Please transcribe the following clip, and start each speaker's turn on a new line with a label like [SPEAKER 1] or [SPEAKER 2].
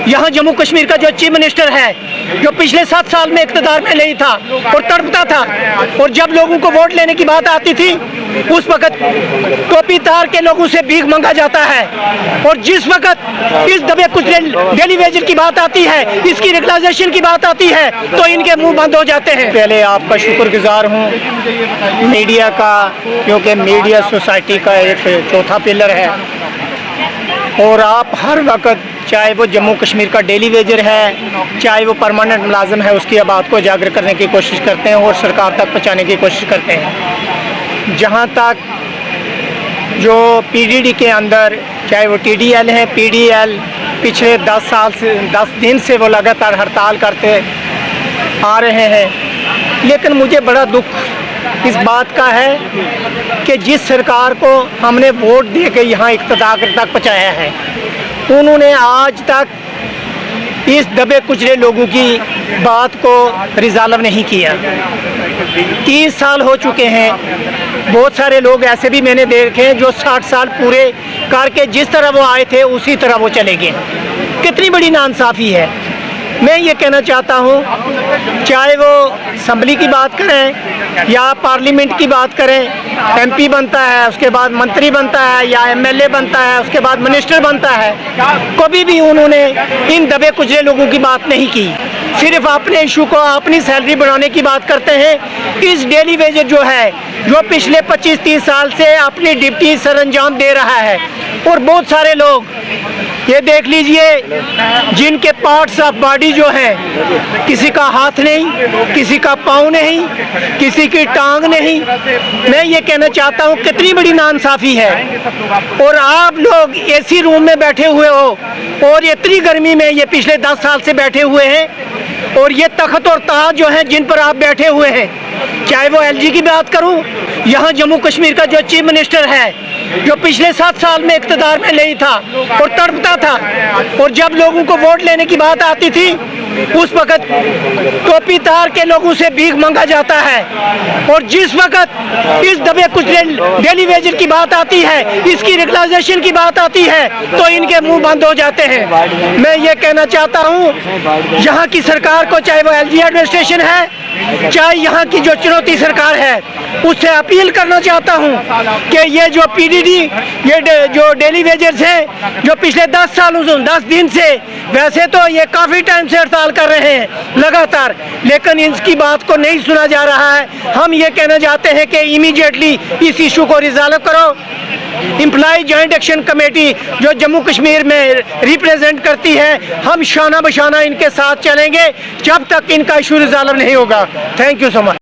[SPEAKER 1] यहाँ जम्मू कश्मीर का जो चीफ मिनिस्टर है, जो पिछले 7 साल में इक़्तिदार में नहीं था और तड़पता था, और जब लोगों को वोट लेने की बात आती थी उस वक्त टोपी तार के लोगों से भीख मांगा जाता है, और जिस वक्त इस दबे कुचले डेली वेजर की बात आती है, इसकी रेगुलाइजेशन की बात आती है, तो इनके मुंह बंद हो जाते हैं।
[SPEAKER 2] पहले आपका शुक्रगुजार हूँ मीडिया का, क्योंकि मीडिया सोसाइटी का एक चौथा पिलर है, और आप हर वक्त चाहे वो जम्मू कश्मीर का डेली वेजर है, चाहे वो परमानेंट मुलाजिम है, उसकी बात को उजागर करने की कोशिश करते हैं और सरकार तक पहुँचाने की कोशिश करते हैं। जहाँ तक जो पीडीडी के अंदर, चाहे वो टीडीएल है, पीडीएल, पिछले 10 दिन से वो लगातार हड़ताल करते आ रहे हैं, लेकिन मुझे बड़ा दुख इस बात का है कि जिस सरकार को हमने वोट दे के यहाँ इक़्तिदार तक पहुँचाया है, उन्होंने आज तक इस दबे कुचले लोगों की बात को रिजॉल्व नहीं किया। 30 साल हो चुके हैं। बहुत सारे लोग ऐसे भी मैंने देखे हैं जो 60 साल पूरे करके जिस तरह वो आए थे उसी तरह वो चले गए। कितनी बड़ी नाइंसाफ़ी है। मैं ये कहना चाहता हूँ, चाहे वो असम्बली की बात करें या पार्लियामेंट की बात करें, एमपी बनता है, उसके बाद मंत्री बनता है या एमएलए बनता है, उसके बाद मिनिस्टर बनता है, कभी भी उन्होंने इन दबे कुचले लोगों की बात नहीं की। सिर्फ अपने इशू को, अपनी सैलरी बढ़ाने की बात करते हैं। इस डेली वेजर जो है, जो पिछले 25-30 साल से अपनी ड्यूटी सरअंजाम दे रहा है, और बहुत सारे लोग ये देख लीजिए जिनके पार्ट्स ऑफ बॉडी जो है, किसी का हाथ नहीं, किसी का पाँव नहीं, किसी की टांग नहीं। मैं ये कहना चाहता हूँ कितनी बड़ी नाइंसाफ़ी है। और आप लोग एसी रूम में बैठे हुए हो, और इतनी गर्मी में ये पिछले 10 साल से बैठे हुए हैं, और ये तख्त और ताज जो हैं जिन पर आप बैठे हुए हैं, चाहे वो एलजी की बात करूं, यहाँ जम्मू कश्मीर का जो चीफ मिनिस्टर है, जो पिछले 7 साल में इक़्तिदार में नहीं था और तड़पता था, और जब लोगों को वोट लेने की बात आती थी उस वक्त टोपी तार के लोगों से भीख मांगा जाता है, और जिस वक्त इस दबे कुचले डेली वेजर की बात आती है, इसकी रेगुलाइजेशन की बात आती है, तो इनके मुंह बंद हो जाते हैं। मैं ये कहना चाहता हूँ यहाँ की सरकार को, चाहे वो एलजी एडमिनिस्ट्रेशन है, चाहे यहाँ की जो चुनौती सरकार है, उससे अपील करना चाहता हूँ कि ये जो पीडीडी, ये जो डेली वेजर्स हैं, जो पिछले 10 दिन से, वैसे तो ये काफ़ी टाइम से हड़ताल कर रहे हैं लगातार, लेकिन इनकी बात को नहीं सुना जा रहा है। हम ये कहना चाहते हैं कि इमीडिएटली इस इशू को रिजॉल्व करो। एम्प्लॉय जॉइंट एक्शन कमेटी जो जम्मू कश्मीर में रिप्रेजेंट करती है, हम शाना बशाना इनके साथ चलेंगे जब तक इनका इशू रिजॉल्व नहीं होगा। Thank you so much.